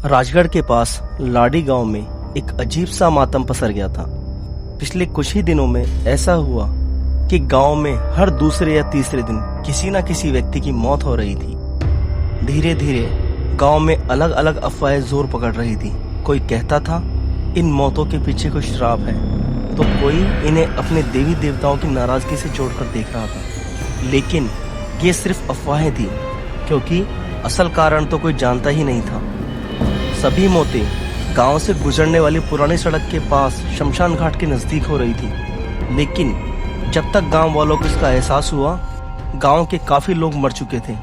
राजगढ़ के पास लाड़ी गांव में एक अजीब सा मातम पसर गया था। पिछले कुछ ही दिनों में ऐसा हुआ कि गांव में हर दूसरे या तीसरे दिन किसी न किसी व्यक्ति की मौत हो रही थी। धीरे धीरे गांव में अलग अलग अफवाहें जोर पकड़ रही थी। कोई कहता था इन मौतों के पीछे कोई श्राप है, तो कोई इन्हें अपने देवी देवताओं की नाराजगी से जोड़कर देख रहा था। लेकिन ये सिर्फ अफवाहें थी, क्योंकि असल कारण तो कोई जानता ही नहीं था। सभी मौतें गांव से गुजरने वाली पुरानी सड़क के पास शमशान घाट के नजदीक हो रही थी। लेकिन जब तक गांव वालों को इसका एहसास हुआ, गांव के काफी लोग मर चुके थे।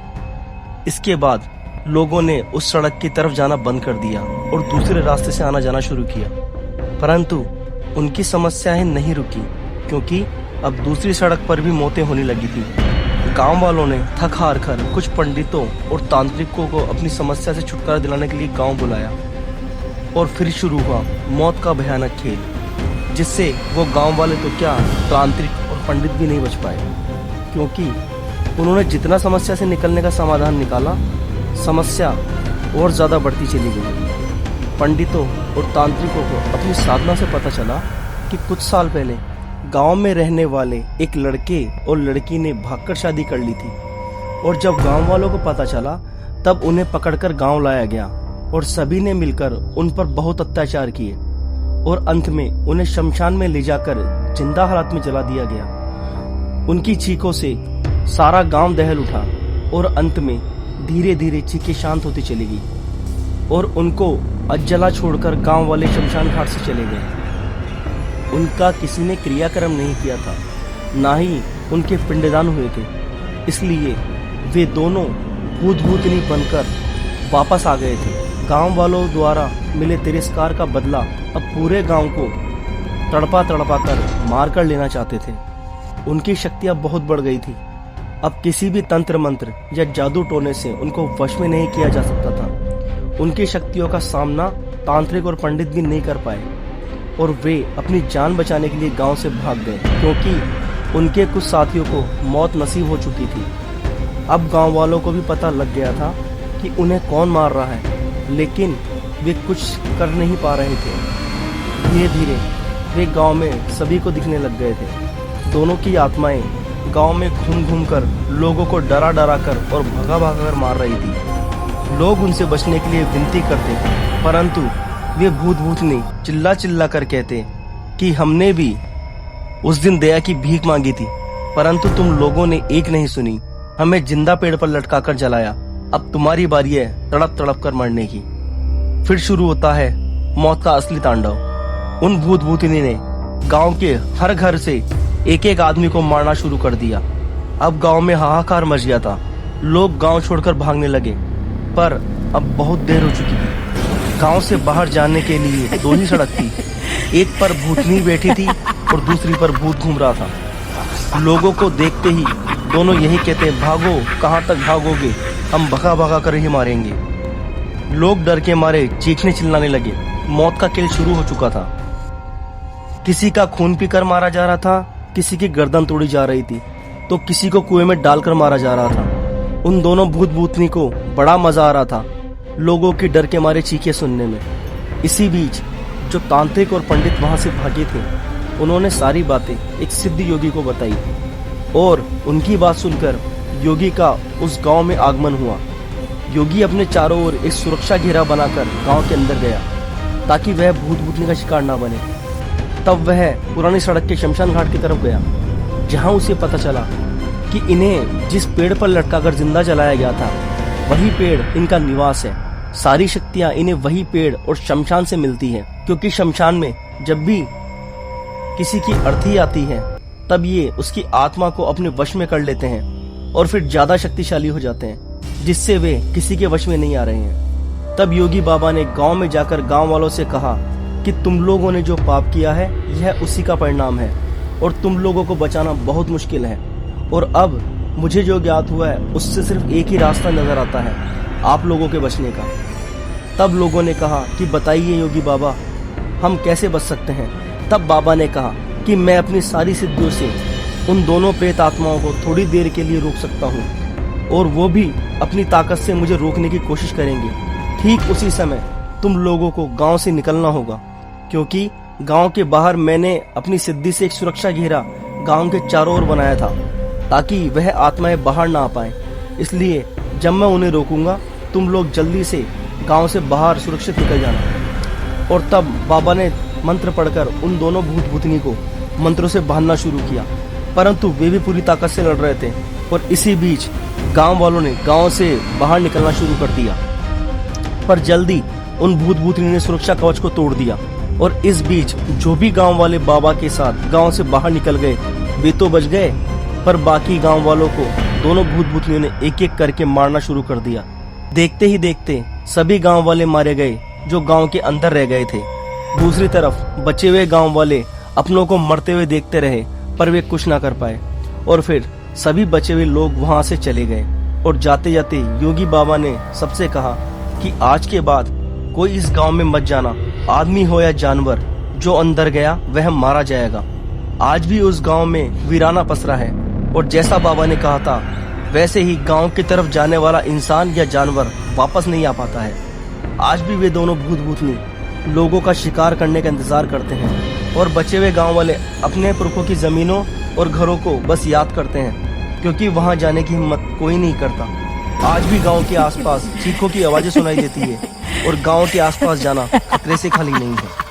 इसके बाद लोगों ने उस सड़क की तरफ जाना बंद कर दिया और दूसरे रास्ते से आना जाना शुरू किया। परंतु उनकी समस्याएं नहीं रुकी, क्योंकि अब दूसरी सड़क पर भी मौतें होने लगी थी। गांव वालों ने थक हार कर कुछ पंडितों और तांत्रिकों को अपनी समस्या से छुटकारा दिलाने के लिए गांव बुलाया, और फिर शुरू हुआ मौत का भयानक खेल, जिससे वो गांव वाले तो क्या, तांत्रिक और पंडित भी नहीं बच पाए। क्योंकि उन्होंने जितना समस्या से निकलने का समाधान निकाला, समस्या और ज्यादा बढ़ती चली गई। पंडितों और तांत्रिकों को अपनी साधना से पता चला कि कुछ साल पहले गांव में रहने वाले एक लड़के और लड़की ने भागकर शादी कर ली थी, और जब गांव वालों को पता चला तब उन्हें पकड़कर गांव लाया गया और सभी ने मिलकर उन पर बहुत अत्याचार किए, और अंत में उन्हें शमशान में ले जाकर जिंदा हालत में जला दिया गया। उनकी चीखों से सारा गांव दहल उठा और अंत में धीरे धीरे चीखें शांत होती चली गई और उनको अजला छोड़कर गांव वाले शमशान घाट से चले गए। उनका किसी ने क्रियाक्रम नहीं किया था, ना ही उनके पिंडदान हुए थे। इसलिए वे दोनों भूत भूतनी बनकर वापस आ गए थे। गांव वालों द्वारा मिले तिरस्कार का बदला अब पूरे गांव को तड़पा तड़पा कर मार कर लेना चाहते थे। उनकी शक्तियां बहुत बढ़ गई थी। अब किसी भी तंत्र मंत्र या जादू टोने से उनको वश में नहीं किया जा सकता था। उनकी शक्तियों का सामना तांत्रिक और पंडित भी नहीं कर पाए, और वे अपनी जान बचाने के लिए गांव से भाग गए, क्योंकि उनके कुछ साथियों को मौत नसीब हो चुकी थी। अब गांव वालों को भी पता लग गया था कि उन्हें कौन मार रहा है, लेकिन वे कुछ कर नहीं पा रहे थे। धीरे धीरे वे गांव में सभी को दिखने लग गए थे। दोनों की आत्माएं गांव में घूम घूम कर लोगों को डरा डरा कर और भगा भगा कर मार रही थी। लोग उनसे बचने के लिए विनती करते, परंतु वे भूत भूतनी चिल्ला चिल्ला कर कहते कि हमने भी उस दिन दया की भीख मांगी थी, परंतु तुम लोगों ने एक नहीं सुनी, हमें जिंदा पेड़ पर लटकाकर जलाया। अब तुम्हारी बारी है तड़प तड़प कर मरने की। फिर शुरू होता है मौत का असली तांडव। उन भूत भूतनी ने गांव के हर घर से एक एक आदमी को मारना शुरू कर दिया। अब गांव में हाहाकार मच गया था। लोग गांव छोड़कर भागने लगे, पर अब बहुत देर हो चुकी थी। गांव से बाहर जाने के लिए दो ही सड़क थी, एक पर भूतनी बैठी थी और दूसरी पर भूत घूम रहा था। लोगों को देखते ही दोनों यही कहते, भागो, कहाँ तक भागोगे, हम भगा भगा कर ही मारेंगे। लोग डर के मारे चीखने चिल्लाने लगे। मौत का खेल शुरू हो चुका था। किसी का खून पीकर मारा जा रहा था, किसी की गर्दन तोड़ी जा रही थी, तो किसी को कुएं में डालकर मारा जा रहा था। उन दोनों भूत भूतनी को बड़ा मजा आ रहा था लोगों की डर के मारे चीखें सुनने में। इसी बीच जो तांत्रिक और पंडित वहां से भागे थे, उन्होंने सारी बातें एक सिद्ध योगी को बताई, और उनकी बात सुनकर योगी का उस गांव में आगमन हुआ। योगी अपने चारों ओर एक सुरक्षा घेरा बनाकर गांव के अंदर गया, ताकि वह भूत भूतनी का शिकार ना बने। तब वह पुरानी सड़क के शमशान घाट की तरफ गया, जहां उसे पता चला कि इन्हें जिस पेड़ पर लटकाकर जिंदा जलाया गया था, वही पेड़ इनका निवास है। सारी शक्तियां इन्हें वही पेड़ और शमशान से मिलती हैं, क्योंकि शमशान में जब भी किसी की अर्थी आती है, तब ये उसकी आत्मा को अपने वश में कर लेते हैं और फिर ज्यादा शक्तिशाली हो जाते हैं, जिससे वे किसी के वश में नहीं आ रहे हैं। तब योगी बाबा ने गांव में जाकर गांव वालों से कहा कि तुम लोगों ने जो पाप किया है, यह उसी का परिणाम है, और तुम लोगों को बचाना बहुत मुश्किल है। और अब मुझे जो ज्ञात हुआ है, उससे सिर्फ एक ही रास्ता नजर आता है, आप लोगों के बचने का। तब लोगों ने कहा कि बताइए योगी बाबा, हम कैसे बच सकते हैं। तब बाबा ने कहा कि मैं अपनी सारी सिद्धियों से उन दोनों प्रेत आत्माओं को थोड़ी देर के लिए रोक सकता हूँ, और वो भी अपनी ताकत से मुझे रोकने की कोशिश करेंगे। ठीक उसी समय तुम लोगों को गांव से निकलना होगा, क्योंकि गांव के बाहर मैंने अपनी सिद्धि से एक सुरक्षा घेरा गांव के चारों ओर बनाया था, ताकि वह आत्माएं बाहर ना आ पाए। इसलिए जब मैं उन्हें रोकूंगा, तुम लोग जल्दी से गांव से बाहर सुरक्षित निकल जाना। और तब बाबा ने मंत्र पढ़कर उन दोनों भूत भूतनी को मंत्रों से बांधना शुरू किया, परंतु वे भी पूरी ताकत से लड़ रहे थे। और इसी बीच गांव वालों ने गांव से बाहर निकलना शुरू कर दिया, पर जल्दी उन भूत भूतनी ने सुरक्षा कवच को तोड़ दिया। और इस बीच जो भी गांव वाले बाबा के साथ गांव से बाहर निकल गए, वे तो बच गए, पर बाकी गांव वालों को दोनों भूत भूतनियों ने एक एक करके मारना शुरू कर दिया। देखते ही देखते सभी गांव वाले मारे गए जो गांव के अंदर रह गए थे। दूसरी तरफ बचे हुए गांव वाले अपनों को मरते हुए देखते रहे, पर वे कुछ ना कर पाए। और फिर सभी बचे हुए लोग वहां से चले गए। और जाते जाते योगी बाबा ने सबसे कहा कि आज के बाद कोई इस गांव में मत जाना, आदमी हो या जानवर, जो अंदर गया वह मारा जाएगा। आज भी उस गांव में वीराना पसरा है, और जैसा बाबा ने कहा था वैसे ही गांव की तरफ जाने वाला इंसान या जानवर वापस नहीं आ पाता है। आज भी वे दोनों भूत भूतनी लोगों का शिकार करने का इंतजार करते हैं, और बचे हुए गांव वाले अपने पुरखों की जमीनों और घरों को बस याद करते हैं, क्योंकि वहां जाने की हिम्मत कोई नहीं करता। आज भी गांव के आसपास चीखों की आवाजें सुनाई देती है, और गांव के आसपास जाना खतरे से खाली नहीं है।